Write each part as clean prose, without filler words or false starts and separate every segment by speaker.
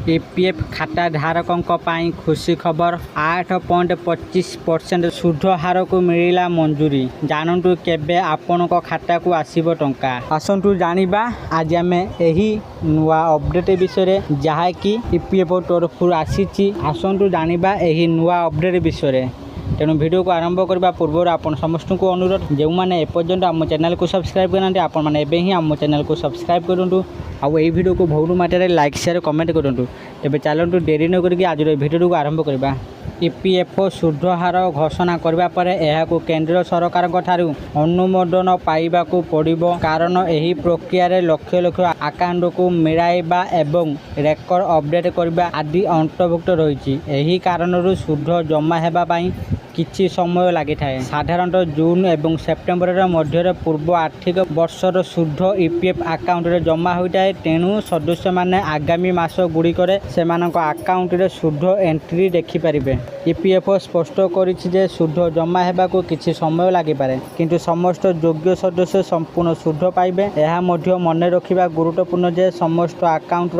Speaker 1: EPF खाता धारकों खुशी खबर 8.25% सुध हार को मिला मंजूरी। जानतु केबे आपण खाता को आसीबो टंका। आसंतु जानिबा आज आम यही नुआ अपडेट विषय जहाँकि ईपीएफ तरफ आसी। आसंतु जानिबा यही नुआ अपडेट विषय। तेणु वीडियो को आरंभ करने पूर्व आप समस्त को अनुरोध जो मैंने एपर्यंत आम चैनल को सब्सक्राइब करना आपण मैंने ही आम चैनल को सब्सक्राइब करूँ आउ यही वीडियो को बहुत मात्रा लाइक शेयर कमेंट करूँ। तेज चलतु डेरी न करके आज वीडियो को आरंभ करवा। ईपीएफ सुध हार घोषणा करने पर यह केंद्र सरकार अनुमोदन पाइबा पड़ो। कारण यही प्रक्रिया लक्ष लक्ष आकाउंट को मिलाइबा एवं रेकर्ड अपडेट करने आदि अंतर्भुक्त रही। यही कारण सुध जमा होगापाई किछि समय लगी थाए। साधारणतः जून एवं सेप्टेम्बर मध्य पूर्व आर्थिक वर्षर सुध ईपीएफ आकाउंट रे जमा होता है। तेणु सदस्य माने आगामी मास गुड़िकर से आकाउंट रे सुध एंट्री देखिपारे। ईपीएफ स्पष्ट करिछि सुध जमा होगा किछि समय लगी पारे किंतु समस्त योग्य सदस्य संपूर्ण सुध पाइबे। यह मध्य मन रखिबा गुरुत्वपूर्ण जे समस्त आकाउंट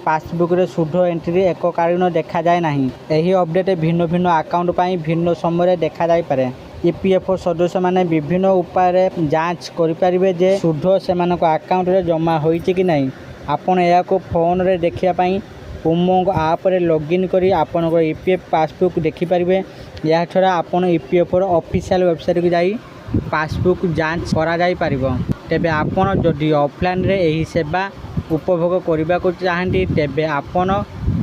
Speaker 1: पासबुक रे सुध एंट्री एककालीन देखा जाए नहीं। यही अपडेट भिन्न भिन्न आकाउंट पाई भिन्न समय देखा जाए पारे। ईपीएफ सदस्य माने विभिन्न उपाय जांच करें जे सुध से आकाउंट रे जमा होइछि कि नहीं। आपण या फोन रे देखिया पाई उमंग आप रे लॉगिन करी आपण ईपीएफ पासबुक देखिपारे। या छड़ा आपण ईपीएफ ऑफिशियल वेबसाइट को जाई पासबुक जांच करा जाई परिबो। तेबे आपण जदि ऑफलाइन रे एही सेवा उपभोग करने को चाहती तेबे आपण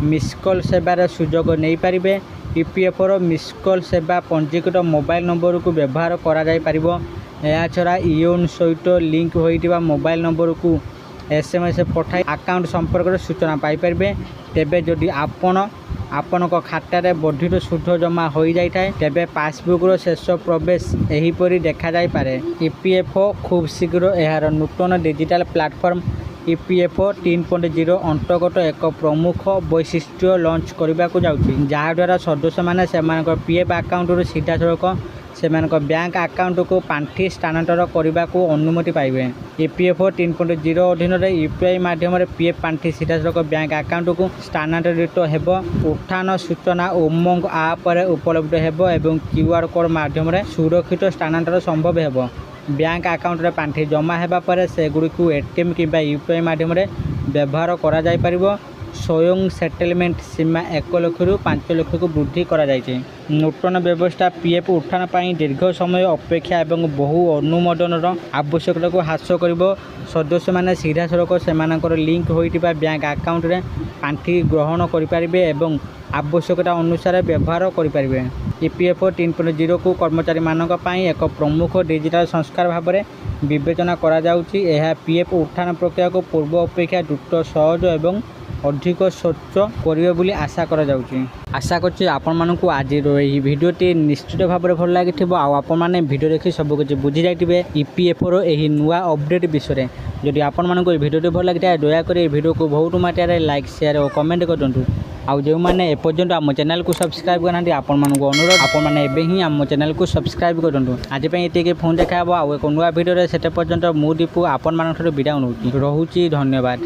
Speaker 1: मिसकल सेवार सुजोग नहीं पारिबे। ईपीएफ मिसकल सेवा पंजीकृत मोबाइल नंबर को व्यवहार करा जाई परिबो। या छड़ा इओन सहित लिंक होइतिबा मोबाइल नंबर को एसएमएस पठाई अकाउंट संपर्क सूचना पाई परिबे। तेबे जदि आपण खातार बर्धित सुध जमा हो जाए तेबे पासबुक शेष प्रवेश एहीपरि देखा जाई पारे। ईपीएफ खूब शीघ्र यार नूतन डिजिटल प्लाटफॉर्म ईपीएफ 3.0 अंतर्गत एक प्रमुख वैशिष्ट्य लॉन्च करने को जाऊँगी। जहाद्वारा सदस्य मैंने पीएफ आकाउंट सीधा सड़क से बैंक आकाउंट को पांठी स्थानांतर करने को अनुमति पाइबे। ईपीएफ 3.0 अधीन यूपीआई माध्यम पीएफ पांठी सीधा सड़क बैंक आकाउंट को स्थानांतरित हेब। उठान सूचना उमंग आप उपलब्ध हेब एवं क्यूआर कोड माध्यम सुरक्षित स्थानांतर संभव हेब। बैंक आकाउंट रे पांठी जमा हेबा पर से गुडी को एटीएम किबा यूपीआई माध्यम व्यवहार करा जाय परिबो। स्वयं सेटलमेंट सीमा 1 लाख रु 5 लाख को वृद्धि करा जायछि। नूतन व्यवस्था पीएफ उठान पाई दीर्घ समय अपेक्षा एवं बहु अनुमोदन आवश्यकता को ह्रास करिबो। सदस्य माने सीधा सड़क से लिंक होइतिबा बैंक आकाउंट रे पांठी ग्रहण करि परिबे एवं आवश्यकता अनुसार व्यवहार करि परिबे। ईपीएफ 3.0 को कर्मचारी मानक पाई एक प्रमुख डिजिटल संस्कार भाव में विवेचना करा जाउछि। यह पीएफ उठान प्रक्रिया को पूर्व अपेक्षा द्रुत सहज एवं अधिक स्वच्छ करिवे बोली आशा करा जाउछि। आशा करछि आपण मानकु आज यही वीडियोटी निश्चित भाव में भल लगी आपण माने वीडियो देखि सब कुछ बुझी जाइथिबे ईपीएफ रो एही नुआ अपडेट विषय। जदि आपण मानकु वीडियोटी भल लगी दया कर वीडियो को बहुत मात्रा लाइक शेयर और कमेंट करदंतु। आउ जो मैंने एपर्यंत आम चैनल को सब्सक्राइब करना आपण मानक अनुरोध आपण मैंने ही आम चैनल को सब्सक्राइब करूँ। आज ये फोन देखा आउ एक नुआ वीडियो से पर्यंत मु दीपू आपण मान विदा रोची। धन्यवाद।